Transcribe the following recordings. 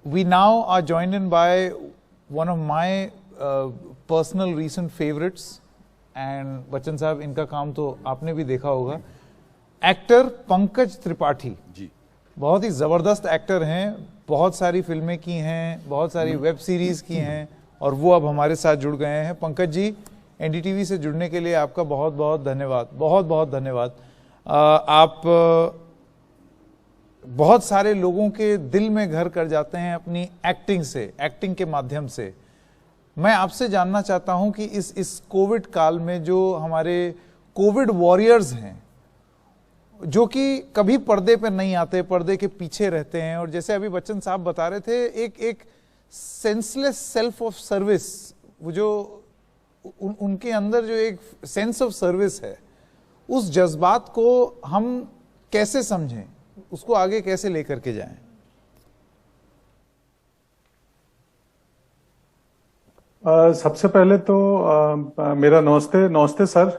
We now are joined in by one of my personal recent favorites, and Bachchan साहब इनका काम तो आपने भी देखा होगा, एक्टर पंकज त्रिपाठी जी। बहुत ही ज़बरदस्त एक्टर हैं, बहुत सारी फिल्में की हैं, बहुत सारी वेब सीरीज़ की हैं, और वो अब हमारे साथ जुड़ गए हैं। पंकज जी, एनडीटीवी से जुड़ने के लिए आपका बहुत बहुत धन्यवाद, बहुत बहुत धन्यवाद। आप बहुत सारे लोगों के दिल में घर कर जाते हैं अपनी एक्टिंग से, एक्टिंग के माध्यम से। मैं आपसे जानना चाहता हूं कि इस कोविड काल में जो हमारे कोविड वॉरियर्स हैं, जो कि कभी पर्दे पर नहीं आते, पर्दे के पीछे रहते हैं, और जैसे अभी बच्चन साहब बता रहे थे, एक सेंसलेस सेल्फ ऑफ सर्विस, वो जो उनके अंदर जो एक सेंस ऑफ सर्विस है, उस जज्बात को हम कैसे समझें, उसको आगे कैसे लेकर के जाएं? सबसे पहले तो मेरा नमस्ते सर।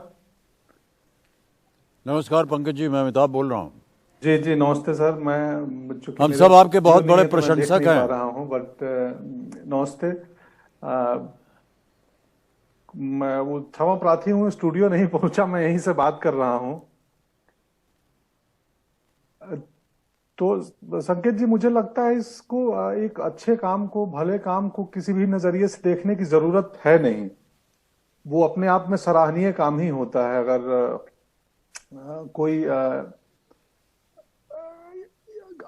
नमस्कार पंकज जी, मैं अमिताभ बोल रहा हूँ। जी जी नमस्ते सर। मैं हम सब आपके बहुत बड़े प्रशंसक हैं। रहा हूँ बट नमस्ते। मैं वो क्षमा प्रार्थी हूँ, स्टूडियो नहीं पहुंचा, मैं यहीं से बात कर रहा हूँ। तो संकेत जी, मुझे लगता है इसको एक अच्छे काम को, भले काम को किसी भी नजरिए से देखने की जरूरत है नहीं। वो अपने आप में सराहनीय काम ही होता है। अगर कोई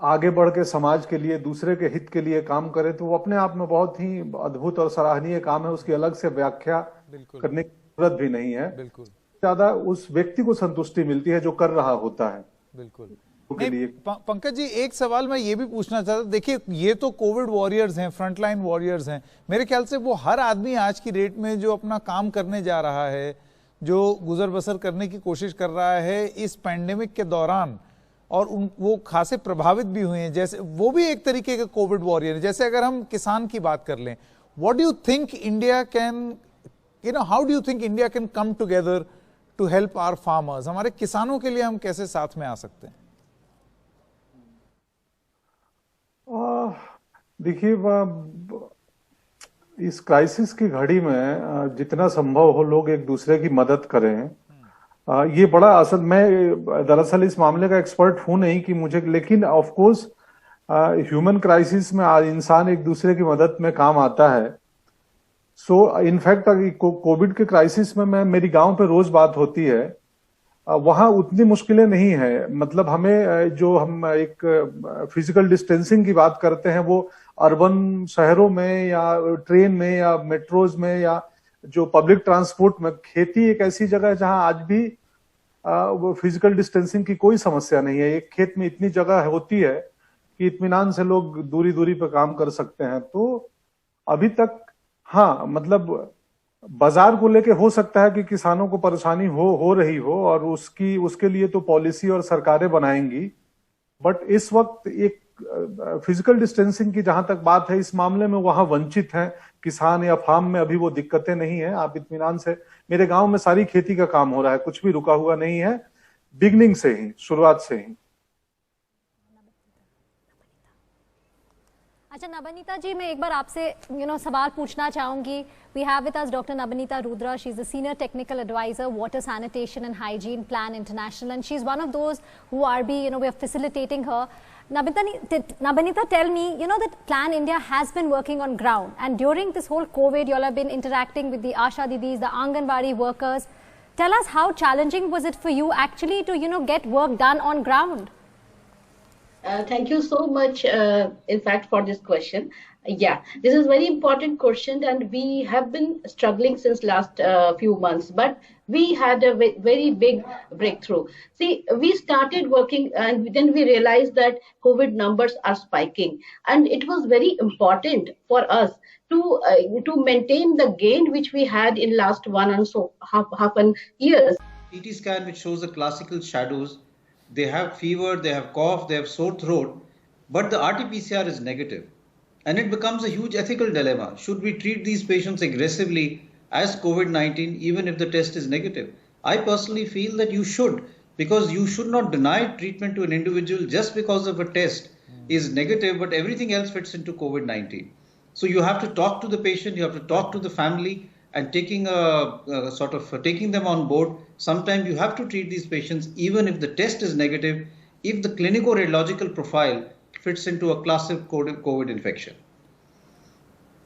आगे बढ़ के समाज के लिए, दूसरे के हित के लिए काम करे तो वो अपने आप में बहुत ही अद्भुत और सराहनीय काम है। उसकी अलग से व्याख्या करने की जरूरत भी नहीं है। बिल्कुल ज्यादा उस व्यक्ति को संतुष्टि मिलती है जो कर रहा होता है। बिल्कुल। पंकज जी, एक सवाल मैं ये भी पूछना चाहता, देखिए ये तो कोविड वॉरियर्स हैं, फ्रंटलाइन वॉरियर्स हैं। मेरे ख्याल से वो हर आदमी आज की डेट में जो अपना काम करने जा रहा है, जो गुजर बसर करने की कोशिश कर रहा है इस पैंडेमिक के दौरान, और वो खासे प्रभावित भी हुए हैं, जैसे वो भी एक तरीके के कोविड वॉरियर। जैसे अगर हम किसान की बात कर लें, what do you think India can, how do you think India can come together to help our farmers? हमारे किसानों के लिए हम कैसे साथ में आ सकते हैं? देखिए, इस क्राइसिस की घड़ी में जितना संभव हो लोग एक दूसरे की मदद करें। ये बड़ा असल, मैं दरअसल इस मामले का एक्सपर्ट हूं नहीं कि मुझे, लेकिन ऑफ कोर्स ह्यूमन क्राइसिस में आज इंसान एक दूसरे की मदद में काम आता है। सो इनफैक्ट कोविड के क्राइसिस में मेरी गांव पे रोज बात होती है। वहां उतनी मुश्किलें नहीं है। मतलब हमें जो हम एक फिजिकल डिस्टेंसिंग की बात करते हैं, वो अर्बन शहरों में या ट्रेन में या मेट्रोज में या जो पब्लिक ट्रांसपोर्ट में, खेती एक ऐसी जगह है जहां आज भी वो फिजिकल डिस्टेंसिंग की कोई समस्या नहीं है। एक खेत में इतनी जगह होती है कि इत्मीनान से लोग दूरी दूरी पर काम कर सकते हैं। तो अभी तक हाँ, मतलब बाजार को लेके हो सकता है कि किसानों को परेशानी हो रही हो, और उसके लिए तो पॉलिसी और सरकारें बनाएंगी। बट इस वक्त एक फिजिकल डिस्टेंसिंग की जहां तक बात है, इस मामले में वहां वंचित हैं किसान या फार्म में। अभी वो दिक्कतें नहीं है, आप इत्मीनान से, मेरे गांव में सारी खेती का काम हो रहा है, कुछ भी रुका हुआ नहीं है, बिगनिंग से ही, शुरुआत से ही। अच्छा नबनीता जी, मैं एक बार आपसे सवाल पूछना चाहूंगी। We have with us doctor Nabanita Rudra. She is the senior technical advisor, water sanitation and hygiene plan international, and she is one of those who are be we are facilitating her. Nabinita, tell me, that Plan India has been working on ground, and during this whole COVID, you all have been interacting with the Asha Didis, the Anganwadi workers. Tell us, how challenging was it for you actually to, get work done on ground? Thank you so much, in fact, for this question. Yeah, this is a very important question, and we have been struggling since last few months, but we had a very big breakthrough. See, we started working, and then we realized that COVID numbers are spiking, and it was very important for us to maintain the gain which we had in last half an years. CT scan which shows the classical shadows. They have fever, they have cough, they have sore throat, but the RT-PCR is negative. And it becomes a huge ethical dilemma. Should we treat these patients aggressively as COVID-19 even if the test is negative? I personally feel that you should, because you should not deny treatment to an individual just because of a test is negative, but everything else fits into COVID-19. So you have to talk to the patient, you have to talk to the family, and taking them on board. Sometimes you have to treat these patients even if the test is negative, if the clinico-radiological profile fits into a classic COVID infection.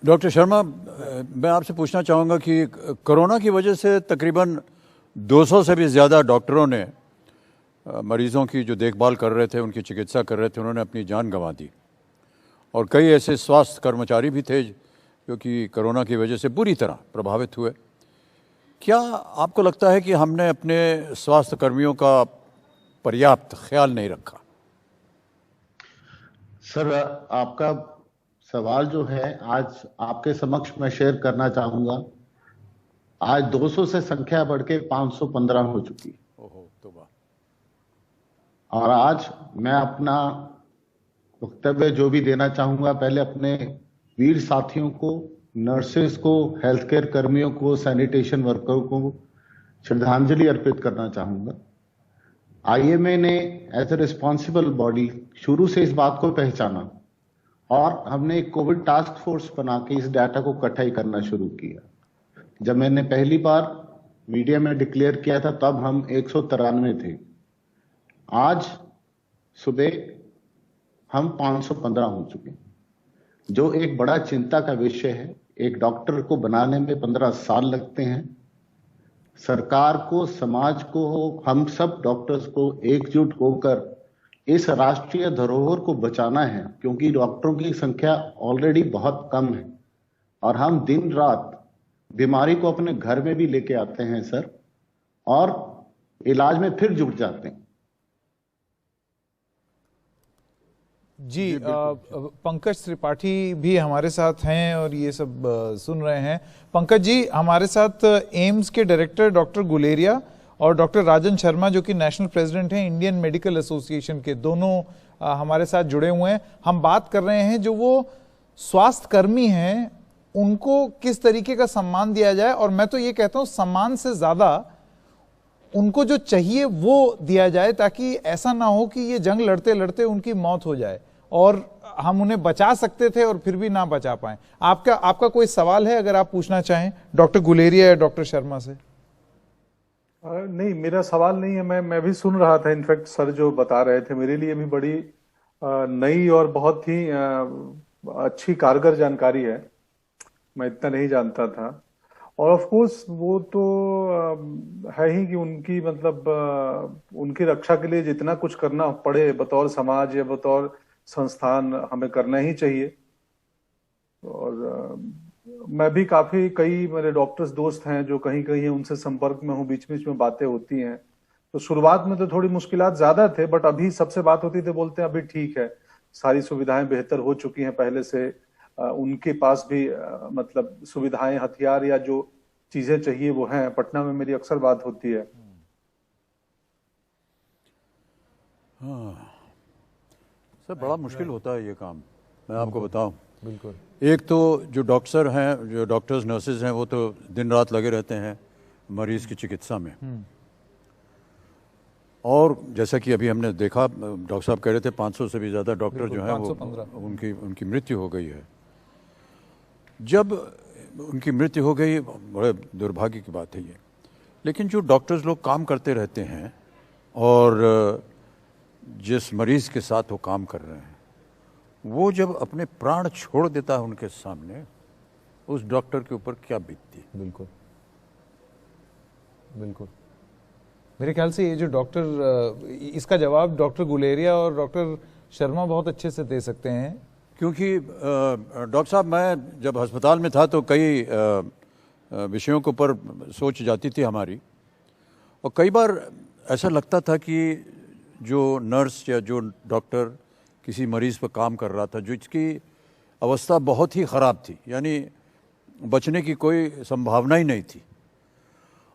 Doctor Sharma, मैं आपसे पूछना चाहूँगा कि corona की वजह से तकरीबन 200 से भी ज़्यादा डॉक्टरों ने मरीज़ों की जो देखभाल कर रहे थे, उनकी चिकित्सा कर रहे थे, उन्होंने अपनी जान गंवा दी। और कई ऐसे स्वास्थ्य कर्मचारी भी थे जो कि कोरोना की वजह से बुरी तरह प्रभावित हुए। क्या आपको लगता है कि हमने अपने स्वास्थ्य कर्मियों का पर्याप्त ख्याल नहीं रखा? सर, आपका सवाल जो है आज आपके समक्ष मैं शेयर करना चाहूंगा। आज 200 से संख्या बढ़ के 515 हो चुकी। और आज मैं अपना वक्तव्य जो भी देना चाहूंगा, पहले अपने वीर साथियों को, नर्सेस को, हेल्थ केयर कर्मियों को, सैनिटेशन वर्करों को श्रद्धांजलि अर्पित करना चाहूंगा। आईएमए ने एज ए रिस्पॉन्सिबल बॉडी शुरू से इस बात को पहचाना और हमने एक कोविड टास्क फोर्स बना के इस डाटा को इकट्ठा करना शुरू किया। जब मैंने पहली बार मीडिया में डिक्लेयर किया था तब हम 193 थे। आज सुबह हम 515 हो चुके, जो एक बड़ा चिंता का विषय है। एक डॉक्टर को बनाने में 15 साल लगते हैं। सरकार को, समाज को, हम सब डॉक्टर्स को एकजुट होकर इस राष्ट्रीय धरोहर को बचाना है, क्योंकि डॉक्टरों की संख्या ऑलरेडी बहुत कम है और हम दिन रात बीमारी को अपने घर में भी लेके आते हैं सर, और इलाज में फिर जुट जाते हैं। जी, पंकज त्रिपाठी भी हमारे साथ हैं और ये सब सुन रहे हैं। पंकज जी, हमारे साथ एम्स के डायरेक्टर डॉक्टर गुलेरिया और डॉक्टर राजन शर्मा, जो कि नेशनल प्रेसिडेंट हैं इंडियन मेडिकल एसोसिएशन के, दोनों हमारे साथ जुड़े हुए हैं। हम बात कर रहे हैं जो वो स्वास्थ्य कर्मी हैं उनको किस तरीके का सम्मान दिया जाए, और मैं तो ये कहता हूं सम्मान से ज्यादा उनको जो चाहिए वो दिया जाए, ताकि ऐसा ना हो कि ये जंग लड़ते लड़ते उनकी मौत हो जाए और हम उन्हें बचा सकते थे और फिर भी ना बचा पाए। आपका कोई सवाल है अगर आप पूछना चाहें डॉक्टर गुलेरिया या डॉक्टर शर्मा से? नहीं, मेरा सवाल नहीं है। मैं भी सुन रहा था। इनफैक्ट सर जो बता रहे थे मेरे लिए भी बड़ी नई और बहुत ही अच्छी कारगर जानकारी है। मैं इतना नहीं जानता था। और ऑफ कोर्स वो तो है ही कि उनकी उनकी रक्षा के लिए जितना कुछ करना पड़े बतौर समाज या बतौर संस्थान हमें करना ही चाहिए। और मैं भी कई मेरे डॉक्टर्स दोस्त हैं जो कहीं कहीं उनसे संपर्क में हूँ, बीच बीच में बातें होती हैं। तो शुरुआत में तो थोड़ी मुश्किलात ज्यादा थे, बट अभी सबसे बात होती थी, बोलते हैं अभी ठीक है, सारी सुविधाएं बेहतर हो चुकी हैं पहले से। उनके पास भी सुविधाएं, हथियार या जो चीजें चाहिए वो हैं। पटना में मेरी अक्सर बात होती है। सर, बड़ा मुश्किल होता है ये काम, मैं आपको बताऊं। बिल्कुल। एक तो जो डॉक्टर हैं, जो डॉक्टर्स नर्सेज हैं, वो तो दिन रात लगे रहते हैं मरीज की चिकित्सा में। और जैसा कि अभी हमने देखा, डॉक्टर साहब कह रहे थे 500 से भी ज़्यादा डॉक्टर जो हैं वो उनकी मृत्यु हो गई है। जब उनकी मृत्यु हो गई, बड़े दुर्भाग्य की बात है ये। लेकिन जो डॉक्टर्स लोग काम करते रहते हैं और जिस मरीज के साथ वो काम कर रहे हैं, वो जब अपने प्राण छोड़ देता है उनके सामने, उस डॉक्टर के ऊपर क्या बीतती है। बिल्कुल बिल्कुल। मेरे ख्याल से ये जो डॉक्टर, इसका जवाब डॉक्टर गुलेरिया और डॉक्टर शर्मा बहुत अच्छे से दे सकते हैं। क्योंकि डॉक्टर साहब, मैं जब अस्पताल में था तो कई विषयों के ऊपर सोच जाती थी हमारी, और कई बार ऐसा लगता था कि जो नर्स या जो डॉक्टर किसी मरीज़ पर काम कर रहा था, जो इसकी अवस्था बहुत ही ख़राब थी, यानी बचने की कोई संभावना ही नहीं थी,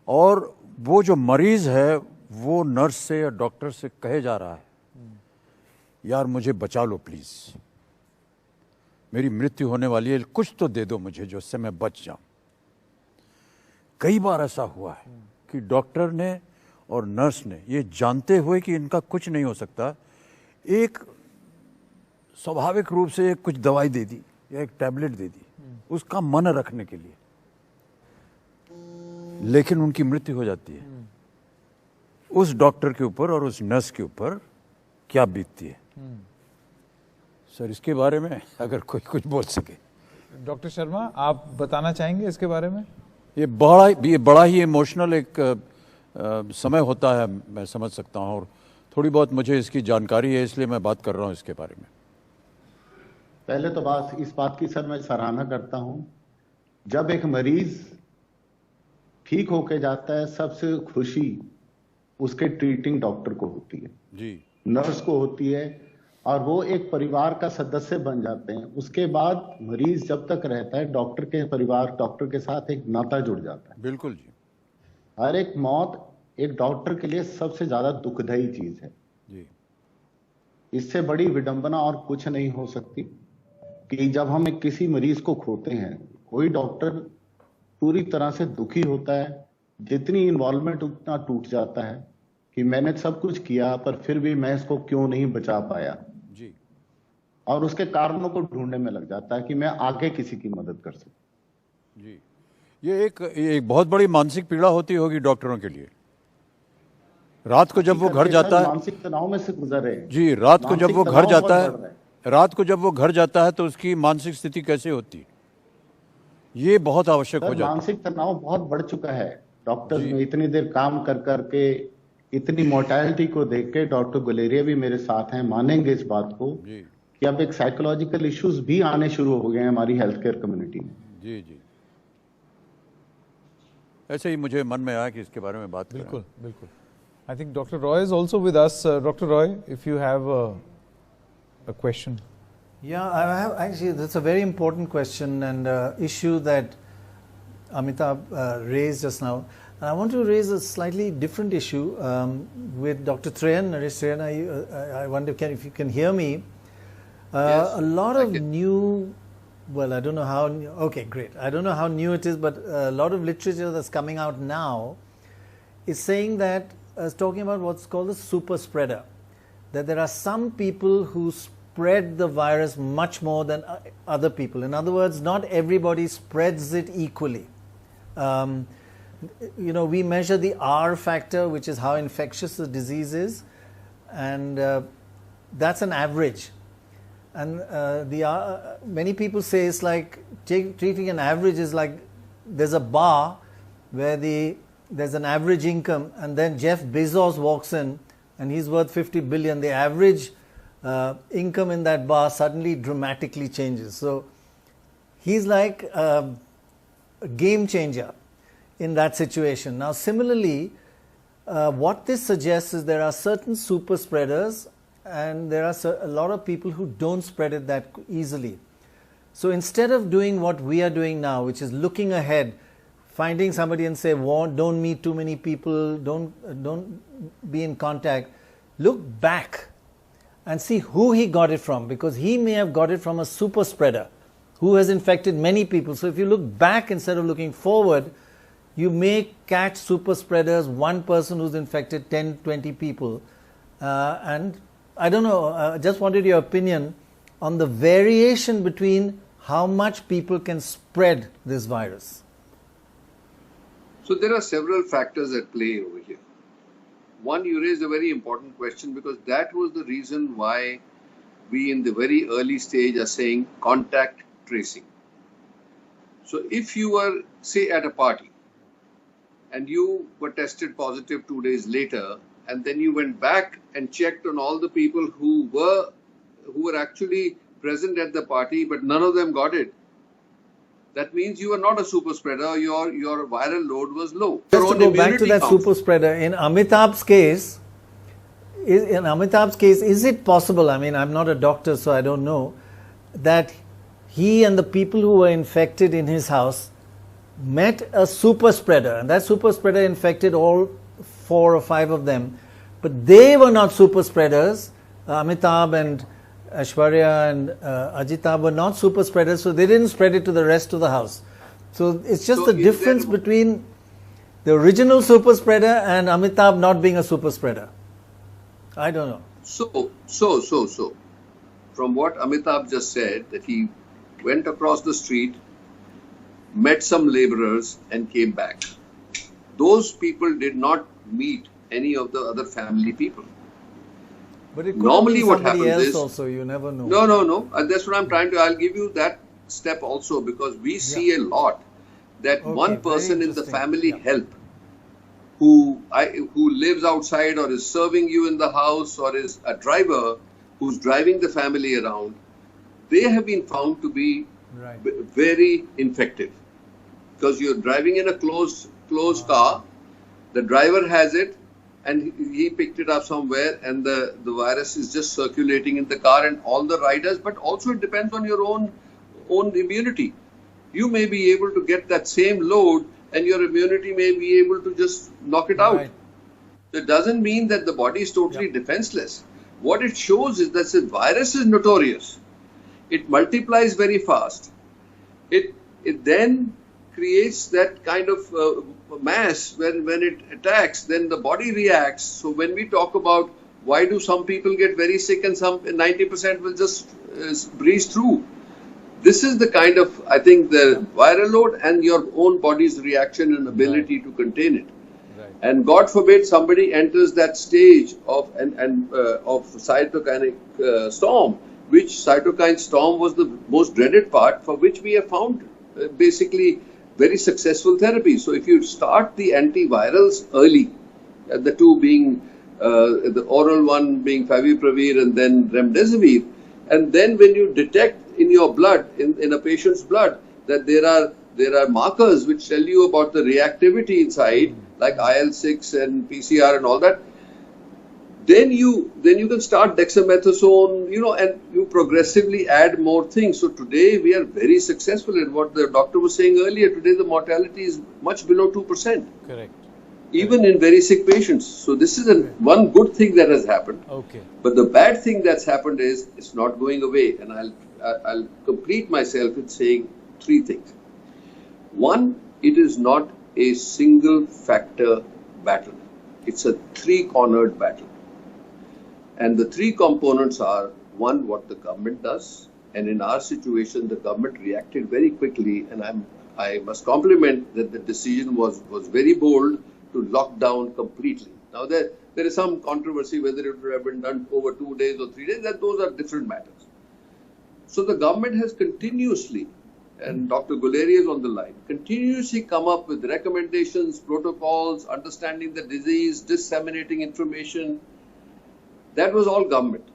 और वो जो मरीज़ है वो नर्स से या डॉक्टर से कहे जा रहा है, यार मुझे बचा लो प्लीज़, मेरी मृत्यु होने वाली है, कुछ तो दे दो मुझे जो उससे मैं बच जाऊं। कई बार ऐसा हुआ है कि डॉक्टर ने और नर्स ने ये जानते हुए कि इनका कुछ नहीं हो सकता, एक स्वाभाविक रूप से कुछ दवाई दे दी या एक टैबलेट दे दी उसका मन रखने के लिए, लेकिन उनकी मृत्यु हो जाती है। उस डॉक्टर के ऊपर और उस नर्स के ऊपर क्या बीतती है? सर, इसके बारे में अगर कोई कुछ बोल सके। डॉक्टर शर्मा, आप बताना चाहेंगे इसके बारे में? ये बड़ा ही इमोशनल एक समय होता है, मैं समझ सकता हूँ, और थोड़ी बहुत मुझे इसकी जानकारी है, इसलिए मैं बात कर रहा हूँ इसके बारे में। पहले तो इस बात की सर मैं सराहना करता हूं, जब एक मरीज ठीक होके जाता है सबसे खुशी उसके ट्रीटिंग डॉक्टर को होती है जी, नर्स को होती है, और वो एक परिवार का सदस्य बन जाते हैं। उसके बाद मरीज जब तक रहता है डॉक्टर के परिवार, डॉक्टर के साथ एक नाता जुड़ जाता है। बिल्कुल जी। हर एक मौत एक डॉक्टर के लिए सबसे ज्यादा दुखदायी चीज है जी। इससे बड़ी विडंबना और कुछ नहीं हो सकती कि जब हम एक किसी मरीज को खोते हैं, कोई डॉक्टर पूरी तरह से दुखी होता है, जितनी इन्वॉल्वमेंट उतना टूट जाता है कि मैंने सब कुछ किया पर फिर भी मैं इसको क्यों नहीं बचा पाया जी, और उसके कारणों को ढूंढने में लग जाता है कि मैं आगे किसी की मदद कर सकूं। जी। ये एक बहुत बड़ी मानसिक पीड़ा होती होगी डॉक्टरों के लिए। रात को जब वो घर जाता है, मानसिक तनाव में से गुजर रहे हैं जी, रात को जब वो घर जाता है, तो उसकी मानसिक स्थिति कैसे होती है, ये बहुत आवश्यक हो जाता है। मानसिक तनाव बहुत बढ़ चुका है डॉक्टर्स में। इतनी देर काम कर करके, इतनी मोर्टेलिटी को देख के, डॉक्टर गुलेरिया भी मेरे साथ हैं, मानेंगे इस बात को जी कि अब एक साइकोलॉजिकल इश्यूज भी आने शुरू हो गए हैं हमारी हेल्थ केयर कम्युनिटी में। जी जी। ऐसे ही मुझे मन में आया कि इसके बारे में बात करें। बिल्कुल बिल्कुल। I think Dr. Roy is also with us. Dr. Roy, if you have a question. Yeah, I have actually, that's a very important question and issue that Amitabh raised just now. And I want to raise a slightly different issue with Dr. Trehan. Naresh Trehan, I wonder if you can hear me. Yes, a lot of new, well, I don't know how, okay, great. I don't know how new it is, but a lot of literature that's coming out now is saying that, talking about what's called the super spreader, that there are some people who spread the virus much more than other people. In other words, not everybody spreads it equally. You know, we measure the R factor, which is how infectious the disease is, and that's an average. And many people say it's like treating an average is like there's a bar where there's an average income, and then Jeff Bezos walks in and he's worth 50 billion. The average income in that bar suddenly dramatically changes. So he's like a game changer in that situation. Now similarly, what this suggests is there are certain super spreaders and there are a lot of people who don't spread it that easily. So instead of doing what we are doing now, which is looking ahead, finding somebody and say, don't meet too many people, don't be in contact, look back and see who he got it from, because he may have got it from a super spreader who has infected many people. So if you look back instead of looking forward, you may catch super spreaders, one person who's infected 10, 20 people. And I don't know, I just wanted your opinion on the variation between how much people can spread this virus. So there are several factors at play over here. One, you raised a very important question, because that was the reason why we in the very early stage are saying contact tracing. So if you were, say, at a party and you were tested positive 2 days later, and then you went back and checked on all the people who were actually present at the party, but none of them got it, that means you are not a super spreader, your viral load was low. Just to go back to that super spreader, in Amitabh's case, is it possible, I mean, I'm not a doctor so I don't know, that he and the people who were infected in his house met a super spreader, and that super spreader infected all 4 or 5 of them, but they were not super spreaders. Amitabh and Aishwarya and Ajitabh were not super spreaders, so they didn't spread it to the rest of the house. So it's just the difference between the original super spreader and Amitabh not being a super spreader. I don't know. So. from what Amitabh just said, that he went across the street, met some laborers and came back. Those people did not meet any of the other family people. But it could Normally be what somebody happens else is, also, you never know. no. That's what I'm trying to, I'll give you that step also, because we see a lot that Okay, one very person in the interesting. family Yeah. help who lives outside or is serving you in the house or is a driver who's driving the family around, they have been found to be Right. very infective, because you're driving in a closed car, the driver has it and he picked it up somewhere, and the virus is just circulating in the car and all the riders. But also it depends on your own immunity. You may be able to get that same load and your immunity may be able to just knock it out. Right. So it doesn't mean that the body is totally defenseless. What it shows is that the virus is notorious. It multiplies very fast. It then creates that kind of mass when it attacks, then the body reacts. So when we talk about why do some people get very sick and some 90% will just breeze through, this is the kind of, I think, the viral load and your own body's reaction and ability to contain it. Right. And God forbid somebody enters that stage of cytokinic storm, which cytokine storm was the most dreaded part, for which we have found basically very successful therapy. So if you start the antivirals early, the two being the oral one being favipiravir and then remdesivir, and then when you detect in your blood, in a patient's blood, that there are markers which tell you about the reactivity inside, like IL-6 and PCR and all that, then you can start dexamethasone, and you progressively add more things. So today we are very successful in what the doctor was saying earlier. Today the mortality is much below 2%. Correct. Even in very sick patients. So this is one good thing that has happened. Okay. But the bad thing that's happened is it's not going away. And I'll complete myself in saying three things. One, it is not a single factor battle. It's a three-cornered battle. And the three components are, one, what the government does. And in our situation, the government reacted very quickly. And I must compliment that the decision was very bold to lock down completely. Now, there is some controversy whether it would have been done over 2 days or 3 days. Those are different matters. So the government has continuously, and Dr. Guleria is on the line, continuously come up with recommendations, protocols, understanding the disease, disseminating information. That was all government.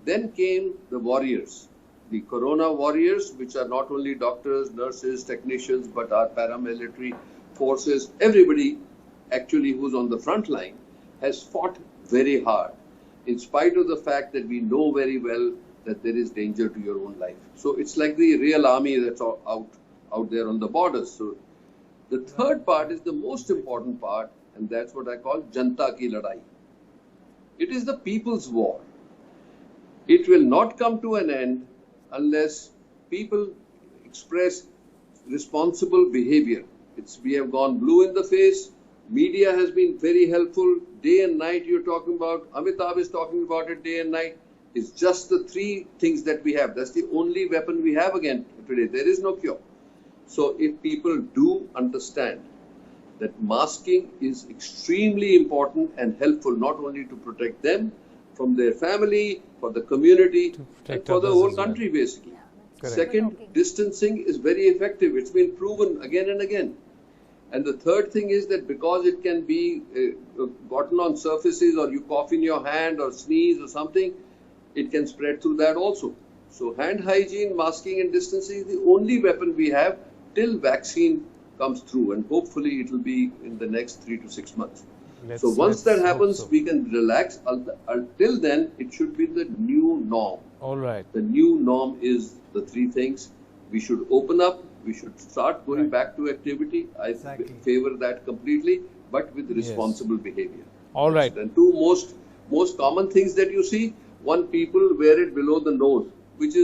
Then came the warriors, the corona warriors, which are not only doctors, nurses, technicians, but our paramilitary forces. Everybody actually who's on the front line has fought very hard, in spite of the fact that we know very well that there is danger to your own life. So it's like the real army that's out there on the borders. So the third part is the most important part, and that's what I call Janta ki ladai. It is the people's war. It will not come to an end unless people express responsible behavior. We have gone blue in the face. Media has been very helpful. Day and night you're talking about. Amitabh is talking about it day and night. It's just the three things that we have. That's the only weapon we have again today. There is no cure. So if people do understand that masking is extremely important and helpful, not only to protect them from their family, for the community, and for the whole country, basically. Correct. Second, distancing is very effective. It's been proven again and again. And the third thing is that because it can be gotten on surfaces, or you cough in your hand or sneeze or something, it can spread through that also. So hand hygiene, masking and distancing is the only weapon we have till vaccine comes through, and hopefully it will be in the next 3 to 6 months. So once that happens, we can relax. Until then, it should be the new norm. All right. The new norm is the three things. We should open up. We should start going back to activity. I favor that completely, but with responsible behavior. All right. And two most common things that you see. One, people wear it below the nose, which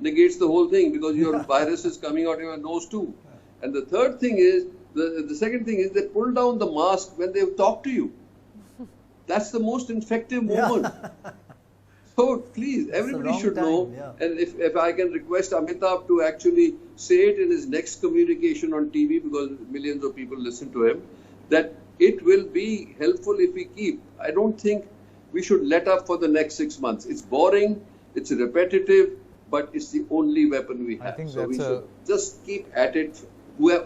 negates the whole thing, because your virus is coming out of your nose too. And the third thing is, the second thing is, they pull down the mask when they talk to you. That's the most infective moment. So please, everybody wrong should time, know. yeah. And if I can request Amitabh to actually say it in his next communication on TV, because millions of people listen to him, that it will be helpful if we keep. I don't think we should let up for the next 6 months. It's boring, it's repetitive, but it's the only weapon we have. think so we that's should just keep at it,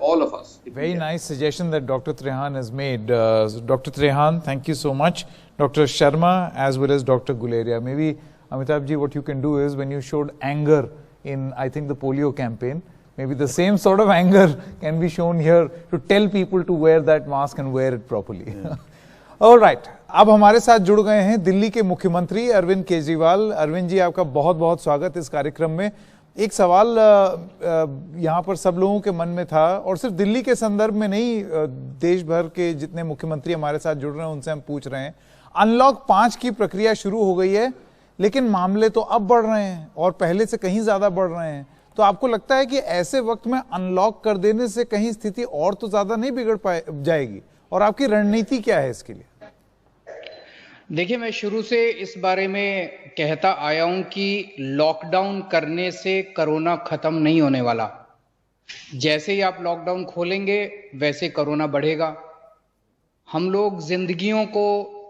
all of us. if we Very can. nice suggestion that Dr. Trehan has made. Dr. Trehan, thank you so much. Dr. Sharma as well as Dr. Guleria. Maybe, Amitabh ji, what you can do is, when you showed anger in, I think, the polio campaign, maybe the same sort of anger can be shown here to tell people to wear that mask and wear it properly. All right. अब हमारे साथ जुड़ गए हैं दिल्ली के मुख्यमंत्री अरविंद केजरीवाल। अरविंद जी, आपका बहुत बहुत स्वागत इस कार्यक्रम में। एक सवाल यहाँ पर सब लोगों के मन में था, और सिर्फ दिल्ली के संदर्भ में नहीं, देश भर के जितने मुख्यमंत्री हमारे साथ जुड़ रहे हैं उनसे हम पूछ रहे हैं। अनलॉक 5 की प्रक्रिया शुरू हो गई है, लेकिन मामले तो अब बढ़ रहे हैं और पहले से कहीं ज्यादा बढ़ रहे हैं। तो आपको लगता है कि ऐसे वक्त में अनलॉक कर देने से कहीं स्थिति और तो ज्यादा नहीं बिगड़ जाएगी, और आपकी रणनीति क्या है इसके लिए? देखिए, मैं शुरू से इस बारे में कहता आया हूं कि लॉकडाउन करने से कोरोना खत्म नहीं होने वाला। जैसे ही आप लॉकडाउन खोलेंगे वैसे कोरोना बढ़ेगा। हम लोग जिंदगियों को,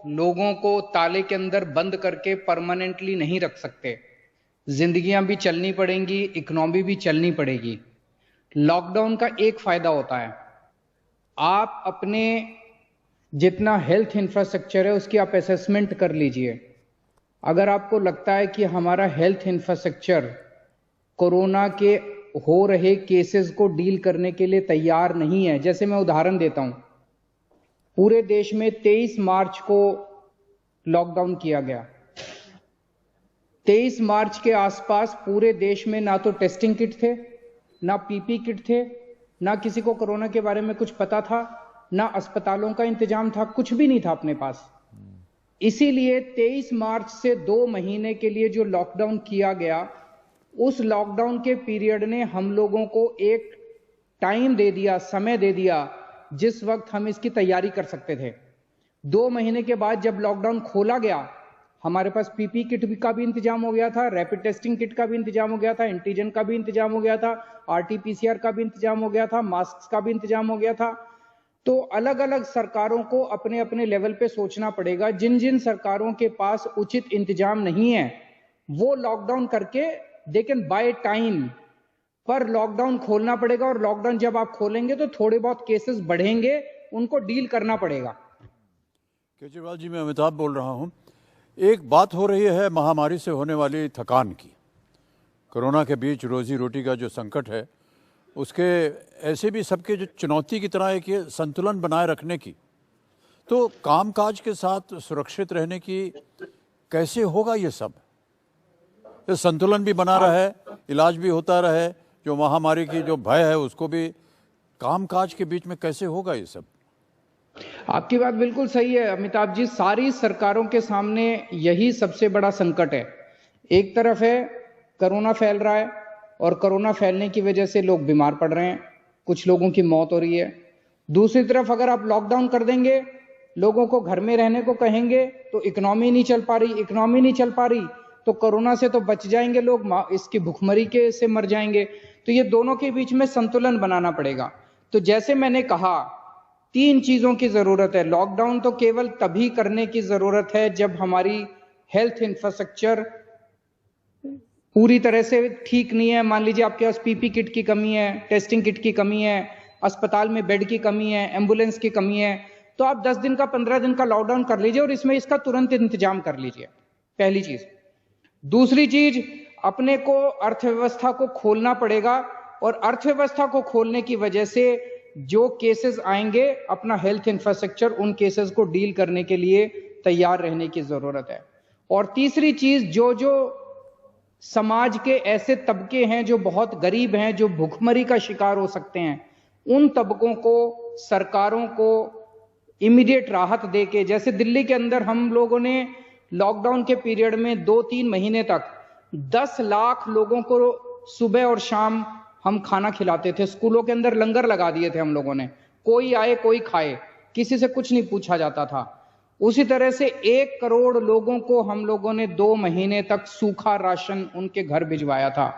लोगों को ताले के अंदर बंद करके परमानेंटली नहीं रख सकते। जिंदगियां भी चलनी पड़ेंगी, इकोनॉमी भी चलनी पड़ेगी। लॉकडाउन का एक फायदा होता है, आप अपने जितना हेल्थ इंफ्रास्ट्रक्चर है उसकी आप असेसमेंट कर लीजिए। अगर आपको लगता है कि हमारा हेल्थ इंफ्रास्ट्रक्चर कोरोना के हो रहे केसेस को डील करने के लिए तैयार नहीं है, जैसे मैं उदाहरण देता हूं, पूरे देश में 23 मार्च को लॉकडाउन किया गया। 23 मार्च के आसपास पूरे देश में ना तो टेस्टिंग किट थे, ना पीपी किट थे, ना किसी को कोरोना के बारे में कुछ पता था, ना अस्पतालों का इंतजाम था, कुछ भी नहीं था अपने पास। इसीलिए 23 मार्च से 2 महीने के लिए जो लॉकडाउन किया गया, उस लॉकडाउन के पीरियड ने हम लोगों को एक टाइम दे दिया, समय दे दिया, जिस वक्त हम इसकी तैयारी कर सकते थे। 2 महीने के बाद जब लॉकडाउन खोला गया, हमारे पास पीपी किट का भी इंतजाम हो गया था, रैपिड टेस्टिंग किट का भी इंतजाम हो गया था, एंटीजन का भी इंतजाम हो गया था, आरटीपीसीआर का भी इंतजाम हो गया था, मास्क का भी इंतजाम हो गया था। तो अलग अलग सरकारों को अपने अपने लेवल पे सोचना पड़ेगा। जिन जिन सरकारों के पास उचित इंतजाम नहीं है, वो लॉकडाउन करके दे कैन बाय टाइम, पर लॉकडाउन खोलना पड़ेगा। और लॉकडाउन जब आप खोलेंगे तो थोड़े बहुत केसेस बढ़ेंगे, उनको डील करना पड़ेगा। केजरीवाल जी, मैं अमिताभ बोल रहा हूं। एक बात हो रही है महामारी से होने वाली थकान की, कोरोना के बीच रोजी रोटी का जो संकट है उसके, ऐसे भी सबके जो चुनौती की तरह एक ये संतुलन बनाए रखने की, तो कामकाज के साथ सुरक्षित रहने की कैसे होगा ये सब? ये संतुलन भी बना रहे, इलाज भी होता रहे, जो महामारी की जो भय है उसको भी, कामकाज के बीच में कैसे होगा ये सब? आपकी बात बिल्कुल सही है अमिताभ जी। सारी सरकारों के सामने यही सबसे बड़ा संकट है। एक तरफ है कोरोना फैल रहा है और कोरोना फैलने की वजह से लोग बीमार पड़ रहे हैं, कुछ लोगों की मौत हो रही है। दूसरी तरफ अगर आप लॉकडाउन कर देंगे, लोगों को घर में रहने को कहेंगे, तो इकोनॉमी नहीं चल पा रही। इकोनॉमी नहीं चल पा रही तो कोरोना से तो बच जाएंगे लोग, इसकी भुखमरी के से मर जाएंगे। तो ये दोनों के बीच में संतुलन बनाना पड़ेगा। तो जैसे मैंने कहा, 3 चीजों की जरूरत है। लॉकडाउन तो केवल तभी करने की जरूरत है जब हमारी हेल्थ इंफ्रास्ट्रक्चर पूरी तरह से ठीक नहीं है। मान लीजिए आपके पास पीपी किट की कमी है, टेस्टिंग किट की कमी है, अस्पताल में बेड की कमी है, एम्बुलेंस की कमी है, तो आप 10 दिन का 15 दिन का लॉकडाउन कर लीजिए और इसमें इसका तुरंत इंतजाम कर लीजिए। पहली चीज। दूसरी चीज, अपने को अर्थव्यवस्था को खोलना पड़ेगा, और अर्थव्यवस्था को खोलने की वजह से जो केसेस आएंगे, अपना हेल्थ इंफ्रास्ट्रक्चर उन केसेस को डील करने के लिए तैयार रहने की जरूरत है। और तीसरी चीज, जो समाज के ऐसे तबके हैं जो बहुत गरीब हैं, जो भुखमरी का शिकार हो सकते हैं, उन तबकों को सरकारों को इमीडिएट राहत देके, जैसे दिल्ली के अंदर हम लोगों ने लॉकडाउन के पीरियड में 2-3 महीने तक 10 लाख लोगों को सुबह और शाम हम खाना खिलाते थे। स्कूलों के अंदर लंगर लगा दिए थे हम लोगों ने, कोई आए कोई खाए, किसी से कुछ नहीं पूछा जाता था। उसी तरह से 1 करोड़ लोगों को हम लोगों ने 2 महीने तक सूखा राशन उनके घर भिजवाया था।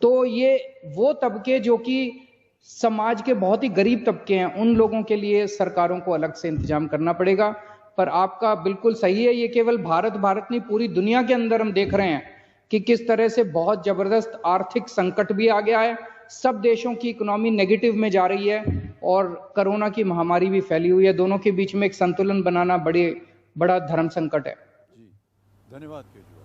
तो ये वो तबके जो कि समाज के बहुत ही गरीब तबके हैं, उन लोगों के लिए सरकारों को अलग से इंतजाम करना पड़ेगा। पर आपका बिल्कुल सही है, ये केवल भारत नहीं, पूरी दुनिया के अंदर हम देख रहे हैं कि किस तरह से बहुत जबरदस्त आर्थिक संकट भी आ गया है। सब देशों की इकोनॉमी नेगेटिव में जा रही है और कोरोना की महामारी भी फैली हुई है। दोनों के बीच में एक संतुलन बनाना बड़ा धर्म संकट है। धन्यवाद Kejriwal.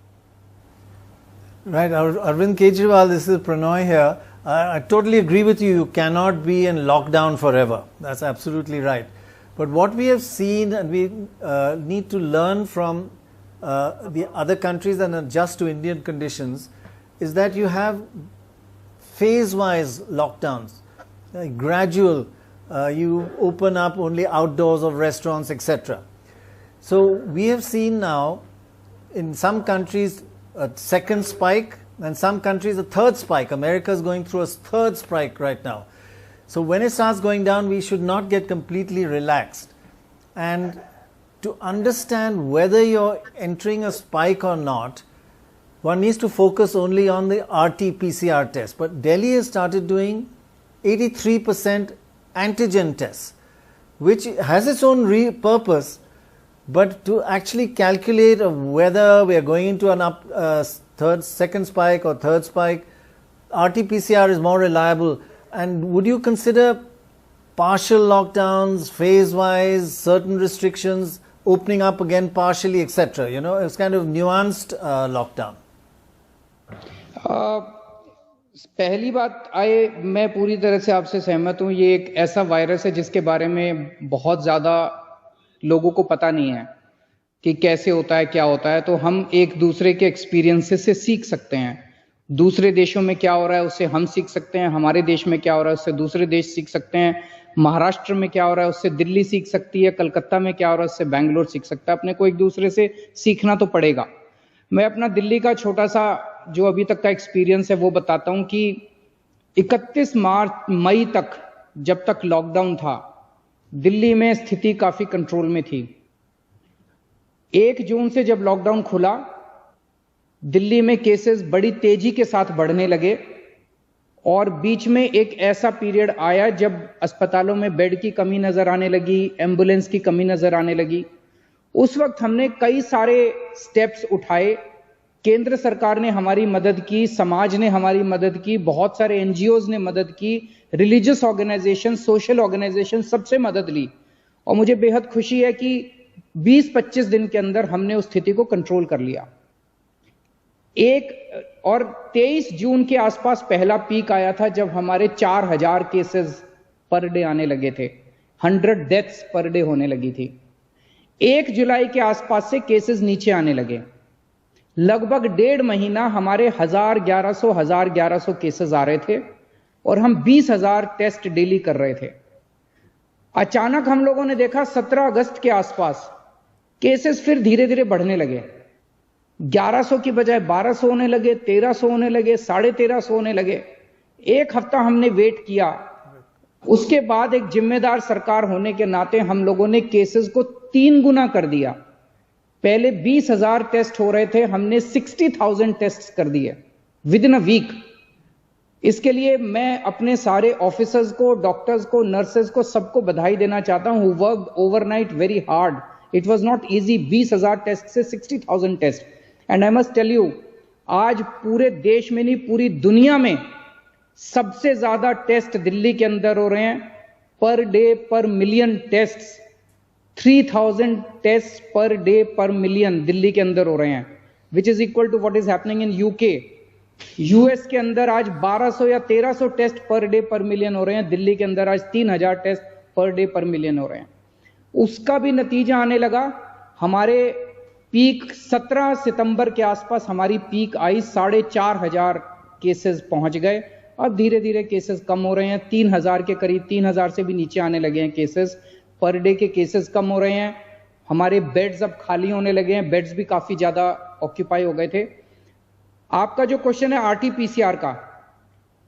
Right, Arvind Kejriwal, this is Pranoy here. I totally agree with you. You cannot be in lockdown forever. That's absolutely right. But what we have seen, and we need to learn from the other countries and adjust to Indian conditions, is that you have phase-wise lockdowns, gradual. You open up only outdoors of restaurants, etc. So we have seen now in some countries a second spike, and some countries a third spike. America is going through a third spike right now. So when it starts going down, we should not get completely relaxed. And to understand whether you're entering a spike or not, one needs to focus only on the RT-PCR test. But Delhi has started doing 83% antigen tests, which has its own purpose. But to actually calculate whether we are going into an second spike or third spike, RT-PCR is more reliable. And would you consider partial lockdowns, phase-wise, certain restrictions, opening up again partially, etc.? You know, it's kind of nuanced lockdown. पहली बात मैं पूरी तरह से आपसे सहमत हूं। ये एक ऐसा वायरस है जिसके बारे में बहुत ज्यादा लोगों को पता नहीं है कि कैसे होता है, क्या होता है। तो हम एक दूसरे के एक्सपीरियंसेस से सीख सकते हैं। दूसरे देशों में क्या हो रहा है उससे हम सीख सकते हैं, हमारे देश में क्या हो रहा है उससे दूसरे देश सीख सकते हैं, महाराष्ट्र में क्या हो रहा है उससे दिल्ली सीख सकती है, कलकत्ता में क्या हो रहा है उससे बैंगलोर सीख सकता है। अपने को एक दूसरे से सीखना तो पड़ेगा। मैं अपना दिल्ली का छोटा सा जो अभी तक का एक्सपीरियंस है वो बताता हूं कि 31 मई तक, जब तक लॉकडाउन था, दिल्ली में स्थिति काफी कंट्रोल में थी। 1 जून से जब लॉकडाउन खुला, दिल्ली में केसेस बड़ी तेजी के साथ बढ़ने लगे और बीच में एक ऐसा पीरियड आया जब अस्पतालों में बेड की कमी नजर आने लगी, एम्बुलेंस की कमी नजर आने लगी। उस वक्त हमने कई सारे स्टेप्स उठाए। केंद्र सरकार ने हमारी मदद की, समाज ने हमारी मदद की, बहुत सारे एनजीओज ने मदद की, रिलीजियस ऑर्गेनाइजेशन, सोशल ऑर्गेनाइजेशन, सबसे मदद ली। और मुझे बेहद खुशी है कि 20-25 दिन के अंदर हमने उस स्थिति को कंट्रोल कर लिया। 23 जून के आसपास पहला पीक आया था जब हमारे 4000 केसेस पर डे आने लगे थे, 100 डेथ्स पर डे होने लगी थी। 1 जुलाई के आसपास से केसेस नीचे आने लगे। लगभग 1.5 महीना हमारे 1100 केसेस आ रहे थे और हम 20,000 टेस्ट डेली कर रहे थे। अचानक हम लोगों ने देखा 17 अगस्त के आसपास केसेस फिर धीरे धीरे बढ़ने लगे। 1100 की बजाय 1200 होने लगे, 1300 होने लगे, 1350 होने लगे। 1 हफ्ता हमने वेट किया। उसके बाद एक जिम्मेदार सरकार होने के नाते हम लोगों ने केसेस को 3 गुना कर दिया। पहले 20,000 टेस्ट हो रहे थे, हमने 60,000 टेस्ट कर दिए विद इन अ वीक। इसके लिए मैं अपने सारे ऑफिसर्स को, डॉक्टर्स को, नर्सेस को, सबको बधाई देना चाहता हूं। Work overnight very hard, it was not easy. 20,000 test से 60,000 test. And I must tell you, आज पूरे देश में नहीं, पूरी दुनिया में सबसे ज्यादा टेस्ट दिल्ली के अंदर हो रहे हैं। Per day per million test, 3000 test per day per million Delhi के अंदर हो रहे हैं, which is equal to what is happening in UK. US के अंदर आज 1200 या 1300 test per day per million हो रहे हैं। दिल्ली के अंदर आज 3000 test per day per million हो रहे हैं। उसका भी नतीजा आने लगा। हमारे पीक 17 सितंबर के आसपास हमारी पीक आई, 4500 केसेस पहुंच गए। अब धीरे धीरे केसेस कम हो रहे हैं, 3000 के करीब, 3000 से भी नीचे आने लगे हैं केसेस। पर डे के केसेस कम हो रहे हैं। हमारे बेड्स अब खाली होने लगे हैं, बेड्स भी काफी ज्यादा ऑक्यूपाई हो गए थे। आपका जो क्वेश्चन है आरटीपीसीआर का,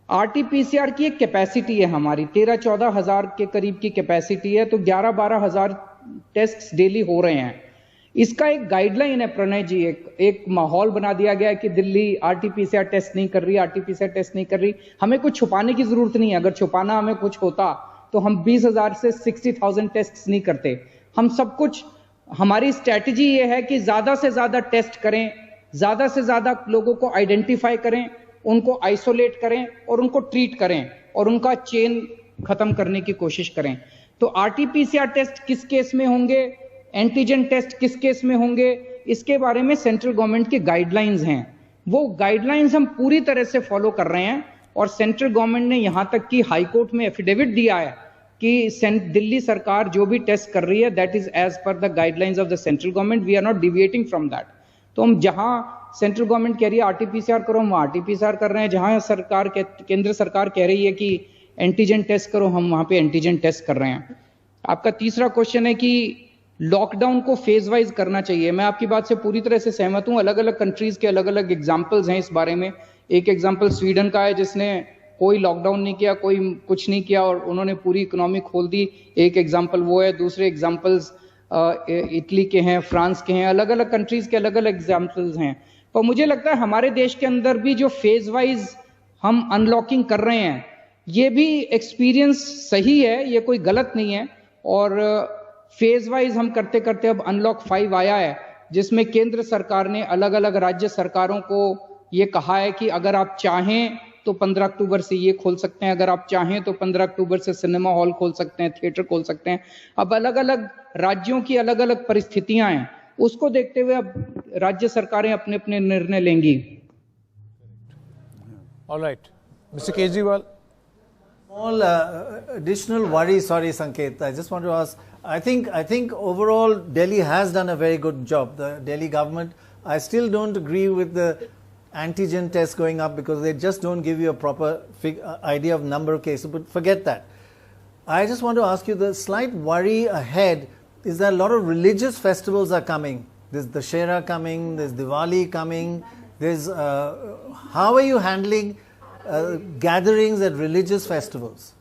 आरटीपीसीआर की एक कैपेसिटी है हमारी, 13-14 हजार के करीब की कैपेसिटी है। तो 11-12 हजार टेस्ट डेली हो रहे हैं। इसका एक गाइडलाइन है प्रणय जी, एक माहौल बना दिया गया है कि दिल्ली आरटीपीसीआर टेस्ट नहीं कर रही, आरटीपीसीआर टेस्ट नहीं कर रही। हमें कुछ छुपाने की जरूरत नहीं है। अगर छुपाना हमें कुछ होता तो हम 20,000 से 60,000 टेस्ट नहीं करते। हम सब कुछ, हमारी स्ट्रैटेजी ये है कि ज्यादा से ज्यादा टेस्ट करें, ज्यादा से ज्यादा लोगों को आइडेंटिफाई करें, उनको आइसोलेट करें और उनको ट्रीट करें और उनका चेन खत्म करने की कोशिश करें। तो आरटीपीसीआर टेस्ट किस केस में होंगे, एंटीजन टेस्ट किस केस में होंगे, इसके बारे में सेंट्रल गवर्नमेंट की गाइडलाइंस हैं। वो गाइडलाइंस हम पूरी तरह से फॉलो कर रहे हैं और सेंट्रल गवर्नमेंट ने यहां तक कि हाई कोर्ट में एफिडेविट दिया है कि दिल्ली सरकार जो भी टेस्ट कर रही है that is as per the guidelines of the central government, we are not deviating from that. तो हम जहां सेंट्रल गवर्नमेंट कह रही है आरटीपीसीआर करो, हम आरटीपीसीआर कर रहे हैं। जहां केंद्र सरकार कह रही है कि एंटीजन टेस्ट करो, हम वहां पे एंटीजन टेस्ट कर रहे हैं। आपका तीसरा क्वेश्चन है कि लॉकडाउन को फेज वाइज करना चाहिए। मैं आपकी बात से पूरी तरह से सहमत हूं। अलग अलग कंट्रीज के अलग अलग एग्जांपल्स हैं इस बारे में। एक एग्जांपल स्वीडन का है जिसने कोई लॉकडाउन नहीं किया, कोई कुछ नहीं किया और उन्होंने पूरी इकोनॉमी खोल दी। एक एग्जांपल वो है। दूसरे एग्जांपल्स इटली के हैं, फ्रांस के हैं। अलग अलग कंट्रीज के अलग अलग एग्जांपल्स हैं। पर मुझे लगता है हमारे देश के अंदर भी जो फेज वाइज हम अनलॉकिंग कर रहे हैं, ये भी एक्सपीरियंस सही है, ये कोई गलत नहीं है। और फेज वाइज हम करते करते अब अनलॉक 5 आया है, जिसमें केंद्र सरकार ने अलग अलग राज्य सरकारों को ये कहा है कि अगर आप चाहें तो 15 अक्टूबर से ये खोल सकते हैं, अगर आप चाहें तो 15 अक्टूबर से सिनेमा हॉल खोल सकते हैं, थिएटर खोल सकते हैं। अब अलग अलग राज्यों की अलग अलग परिस्थितियां हैं, उसको देखते हुए अब राज्य सरकारें अपने अपने निर्णय लेंगी। All right, Mr. Kejriwal. Small additional worry, sorry Sanket, I just want to ask, I think overall Delhi has done a very good job, the Delhi government. I still don't agree with the antigen tests going up because they just don't give you a proper idea of number of cases, but forget that. I just want to ask you, the slight worry ahead is that a lot of religious festivals are coming. There's Dussehra coming, there's Diwali coming, there's, how are you handling gatherings at religious festivals?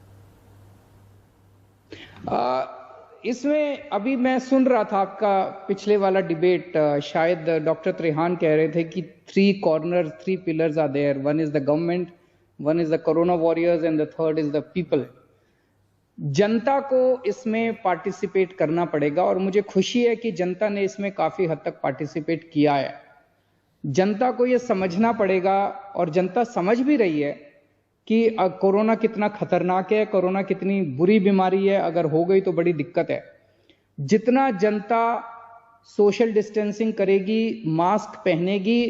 इसमें अभी मैं सुन रहा था आपका पिछले वाला debate, शायद doctor Trehan कह रहे थे कि 3 pillars are there. One is the government, one is the corona warriors and the third is the people. जनता को इसमें पार्टिसिपेट करना पड़ेगा और मुझे खुशी है कि जनता ने इसमें काफी हद तक पार्टिसिपेट किया है। जनता को यह समझना पड़ेगा और जनता समझ भी रही है कि कोरोना कितना खतरनाक है, कोरोना कितनी बुरी बीमारी है, अगर हो गई तो बड़ी दिक्कत है। जितना जनता सोशल डिस्टेंसिंग करेगी, मास्क पहनेगी,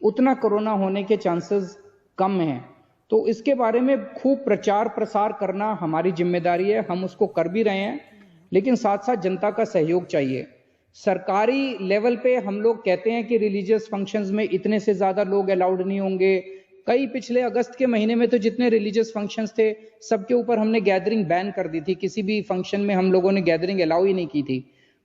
उतना कोरोना होने के चांसेस कम हैं। तो इसके बारे में खूब प्रचार प्रसार करना हमारी जिम्मेदारी है, हम उसको कर भी रहे हैं, लेकिन साथ साथ जनता का सहयोग चाहिए। सरकारी लेवल पे हम लोग कहते हैं कि रिलीजियस फंक्शंस में इतने से ज्यादा लोग अलाउड नहीं होंगे। कई पिछले अगस्त के महीने में तो जितने रिलीजियस फंक्शंस थे सबके ऊपर हमने गैदरिंग बैन कर दी थी, किसी भी फंक्शन में हम लोगों ने गैदरिंग अलाउ ही नहीं की थी।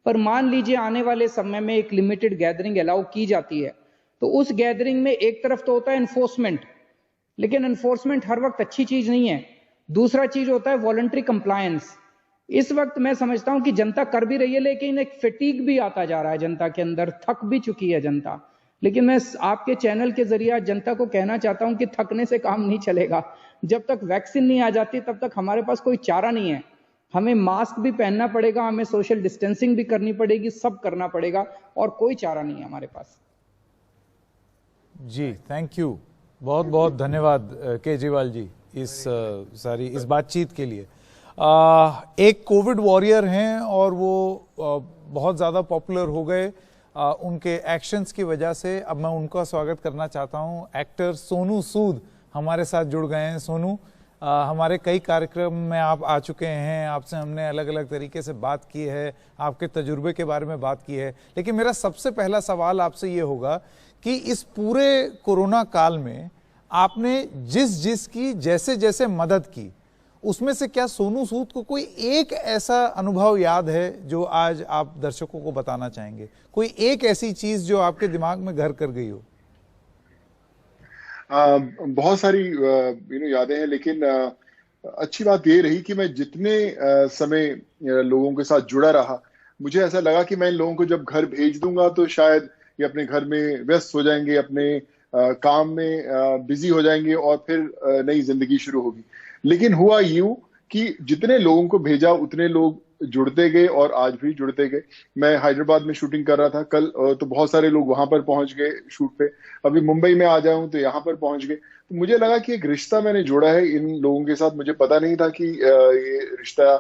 पर मान लीजिए आने वाले समय में एक लिमिटेड गैदरिंग अलाउ की जाती है, तो उस गैदरिंग में एक तरफ तो होता है एनफोर्समेंट, लेकिन एनफोर्समेंट हर वक्त अच्छी चीज नहीं है। दूसरा चीज होता है वॉलंटरी कंप्लायंस। इस वक्त मैं समझता हूं कि जनता कर भी रही है, लेकिन एक फटीग भी आता जा रहा है जनता के अंदर, थक भी चुकी है जनता। लेकिन मैं आपके चैनल के जरिए जनता को कहना चाहता हूं कि थकने से काम नहीं चलेगा। जब तक वैक्सीन नहीं आ जाती तब तक हमारे पास कोई चारा नहीं है। हमें मास्क भी पहनना पड़ेगा, हमें सोशल डिस्टेंसिंग भी करनी पड़ेगी, सब करना पड़ेगा और कोई चारा नहीं है हमारे पास। जी थैंक यू, बहुत बहुत धन्यवाद केजरीवाल जी इस बातचीत के लिए। एक कोविड वॉरियर हैं और वो बहुत ज़्यादा पॉपुलर हो गए उनके एक्शंस की वजह से। अब मैं उनका स्वागत करना चाहता हूं। एक्टर सोनू सूद हमारे साथ जुड़ गए हैं। सोनू, हमारे कई कार्यक्रम में आप आ चुके हैं, आपसे हमने अलग अलग तरीके से बात की है, आपके तजुर्बे के बारे में बात की है, लेकिन मेरा सबसे पहला सवाल आपसे ये होगा कि इस पूरे कोरोना काल में आपने जिसकी जैसे जैसे मदद की, उसमें से क्या सोनू सूद को कोई एक ऐसा अनुभव याद है जो आज आप दर्शकों को बताना चाहेंगे? कोई एक ऐसी चीज जो आपके दिमाग में घर कर गई हो? बहुत सारी यादें हैं, लेकिन अच्छी बात ये रही कि मैं जितने समय लोगों के साथ जुड़ा रहा, मुझे ऐसा लगा कि मैं इन लोगों को जब घर भेज दूंगा तो शायद ये अपने घर में व्यस्त हो जाएंगे, अपने काम में बिजी हो जाएंगे और फिर नई जिंदगी शुरू होगी। लेकिन हुआ यूं कि जितने लोगों को भेजा उतने लोग जुड़ते गए और आज भी जुड़ते गए। मैं हैदराबाद में शूटिंग कर रहा था कल, तो बहुत सारे लोग वहां पर पहुंच गए शूट पे। अभी मुंबई में आ जाऊं तो यहाँ पर पहुंच गए। तो मुझे लगा कि एक रिश्ता मैंने जोड़ा है इन लोगों के साथ। मुझे पता नहीं था कि ये रिश्ता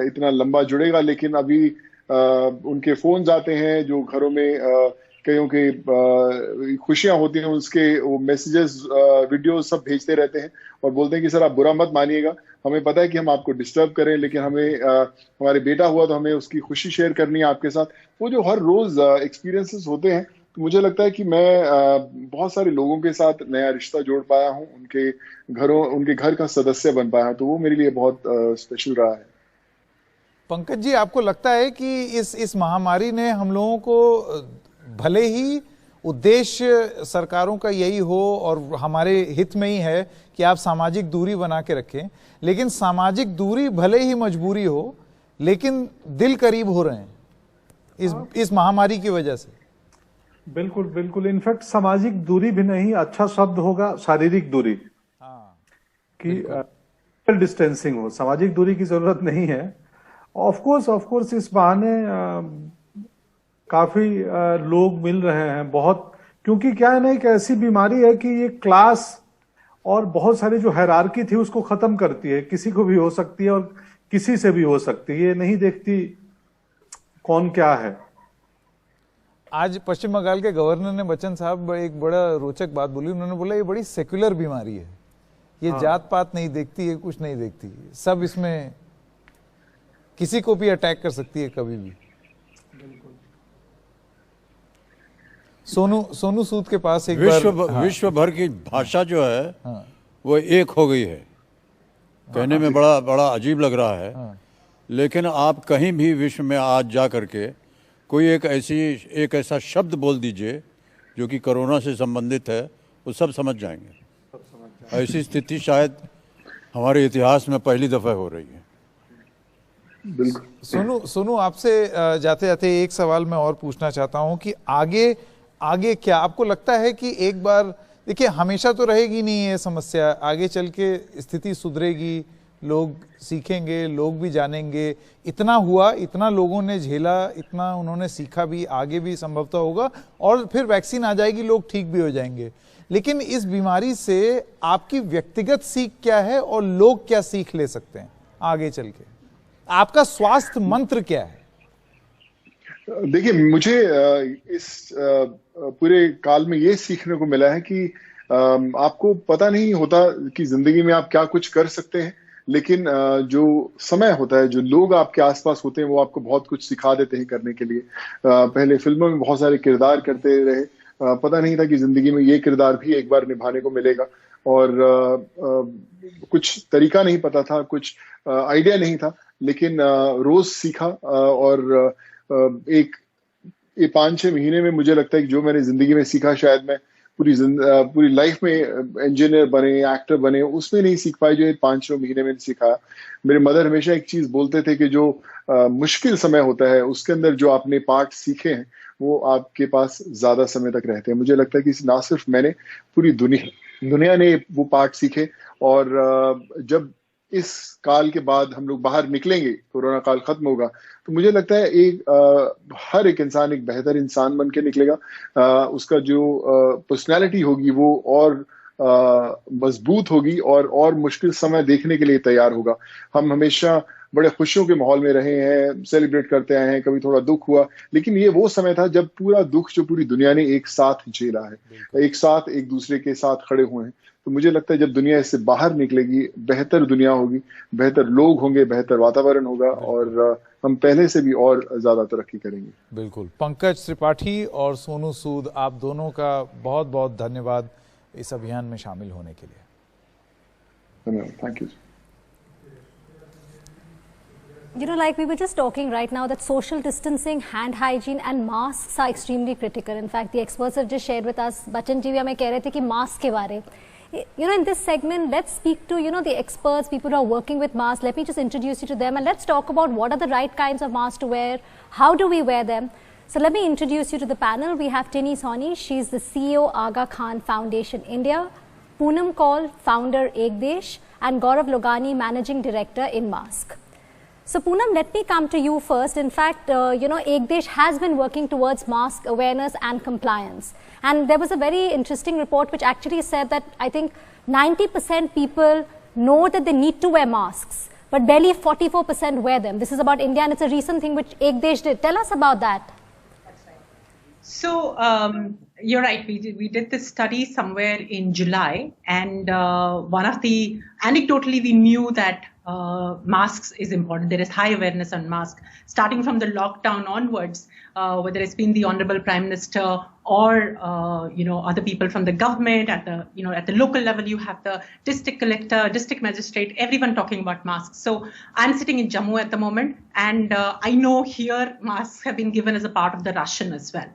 इतना लंबा जुड़ेगा, लेकिन अभी उनके फोन आते हैं जो घरों में कईयों की खुशियां होती हैं, उसके वो मैसेजेस वीडियो सब भेजते रहते हैं और बोलते हैं कि सर आप बुरा मत मानिएगा, हमें पता है कि हम आपको डिस्टर्ब करें, लेकिन हमें हमारे बेटा हुआ तो हमें उसकी खुशी शेयर करनी है आपके साथ। वो जो हर रोज एक्सपीरियंसेस होते हैं, तो मुझे लगता है कि मैं बहुत सारे लोगों के साथ नया रिश्ता जोड़ पाया हूँ, उनके घर का सदस्य बन पाया हूँ, तो वो मेरे लिए बहुत स्पेशल रहा है। पंकज जी, आपको लगता है कि इस महामारी ने हम लोगों को, भले ही उद्देश्य सरकारों का यही हो और हमारे हित में ही है कि आप सामाजिक दूरी बना के रखें, लेकिन सामाजिक दूरी भले ही मजबूरी हो, लेकिन दिल करीब हो रहे हैं इस महामारी की वजह से। बिल्कुल बिल्कुल। इनफैक्ट सामाजिक दूरी भी नहीं, अच्छा शब्द होगा शारीरिक दूरी, कि सोशल डिस्टेंसिंग हो, सामाजिक दूरी की जरूरत नहीं है। ऑफ कोर्स इस बहाने काफी लोग मिल रहे हैं बहुत, क्योंकि क्या है ना, एक ऐसी बीमारी है कि ये क्लास और बहुत सारी जो हायरार्की थी उसको खत्म करती है। किसी को भी हो सकती है और किसी से भी हो सकती है, ये नहीं देखती कौन क्या है। आज पश्चिम बंगाल के गवर्नर ने, बच्चन साहब, एक बड़ा रोचक बात बोली। उन्होंने बोला ये बड़ी सेक्युलर बीमारी है, ये जात पात नहीं देखती है, कुछ नहीं देखती, सब इसमें किसी को भी अटैक कर सकती है कभी भी। सोनू सूद के पास एक विश्व भर की भाषा जो है वो एक हो गई है। कहने में बड़ा अजीब लग रहा है, लेकिन आप कहीं भी विश्व में आज जा करके कोई एक ऐसा शब्द बोल दीजिए जो कि कोरोना से संबंधित है, वो सब समझ जाएंगे। ऐसी स्थिति शायद हमारे इतिहास में पहली दफा हो रही है। सोनू, आपसे जाते जाते एक सवाल मैं और पूछना चाहता हूं कि आगे क्या आपको लगता है कि एक बार, देखिए हमेशा तो रहेगी नहीं ये समस्या, आगे चल के स्थिति सुधरेगी, लोग सीखेंगे, लोग भी जानेंगे, इतना हुआ, इतना लोगों ने झेला, इतना उन्होंने सीखा भी, आगे भी संभवतः होगा और फिर वैक्सीन आ जाएगी, लोग ठीक भी हो जाएंगे। लेकिन इस बीमारी से आपकी व्यक्तिगत सीख क्या है और लोग क्या सीख ले सकते हैं आगे चल के? आपका स्वास्थ्य मंत्र क्या है? देखिए, मुझे इस पूरे काल में ये सीखने को मिला है कि आपको पता नहीं होता कि जिंदगी में आप क्या कुछ कर सकते हैं, लेकिन जो समय होता है, जो लोग आपके आसपास होते हैं, वो आपको बहुत कुछ सिखा देते हैं करने के लिए। पहले फिल्मों में बहुत सारे किरदार करते रहे, पता नहीं था कि जिंदगी में ये किरदार भी एक बार निभाने को मिलेगा, और कुछ तरीका नहीं पता था, कुछ आइडिया नहीं था, लेकिन रोज सीखा। और एक 5-6 महीने में मुझे लगता है कि जो मैंने जिंदगी में सीखा, शायद मैं पूरी लाइफ में इंजीनियर बने, एक्टर बने, उसमें नहीं सीख पाए जो 5-6 महीने में सीखा। मेरे मदर हमेशा एक चीज बोलते थे कि जो मुश्किल समय होता है उसके अंदर जो आपने पाठ सीखे हैं वो आपके पास ज्यादा समय तक रहते हैं। मुझे लगता है कि ना सिर्फ मैंने, पूरी दुनिया ने वो पाठ सीखे। और जब इस काल के बाद हम लोग बाहर निकलेंगे, कोरोना काल खत्म होगा, तो मुझे लगता है हर एक इंसान एक बेहतर इंसान बन के निकलेगा। उसका जो पर्सनैलिटी होगी वो और मजबूत होगी और मुश्किल समय देखने के लिए तैयार होगा। हम हमेशा बड़े खुशियों के माहौल में रहे हैं, सेलिब्रेट करते आए हैं, कभी थोड़ा दुख हुआ, लेकिन ये वो समय था जब पूरा दुख जो पूरी दुनिया ने एक साथ झेला है, एक साथ एक दूसरे के साथ खड़े हुए हैं। तो मुझे लगता है जब दुनिया इससे बाहर निकलेगी, बेहतर दुनिया होगी, बेहतर लोग होंगे, बेहतर वातावरण होगा, और हम पहले से भी और ज्यादा तरक्की करेंगे। बिल्कुल। पंकज त्रिपाठी और सोनू सूद, आप दोनों का बहुत बहुत धन्यवाद इस अभियान में शामिल होने के लिए। धन्यवाद, thank you. You know, like we were just talking right now, that social distancing, hand hygiene and masks are extremely critical. In fact, the experts have just shared with us, Bachchan ji भी हमें कह रहे थे कि मास्क के बारे, in this segment, let's speak to, the experts, people who are working with masks. Let me just introduce you to them and let's talk about what are the right kinds of masks to wear, how do we wear them. So let me introduce you to the panel. We have Tini Soni, she's the CEO, Aga Khan Foundation India, Poonam Kaul, founder, Ek Desh, and Gaurav Logani, managing director in Mask. So Poonam, let me come to you first. In fact, Ek Desh has been working towards mask awareness and compliance. And there was a very interesting report which actually said that I think 90% people know that they need to wear masks, but barely 44% wear them. This is about India, and it's a recent thing which Ek Desh did. Tell us about that. So you're right. We did this study somewhere in July, and anecdotally we knew that masks is important. There is high awareness on masks, starting from the lockdown onwards. Whether it's been the Honorable Prime Minister or other people from the government at the local level, you have the district collector, district magistrate, everyone talking about masks. So I'm sitting in Jammu at the moment, and I know here masks have been given as a part of the ration as well.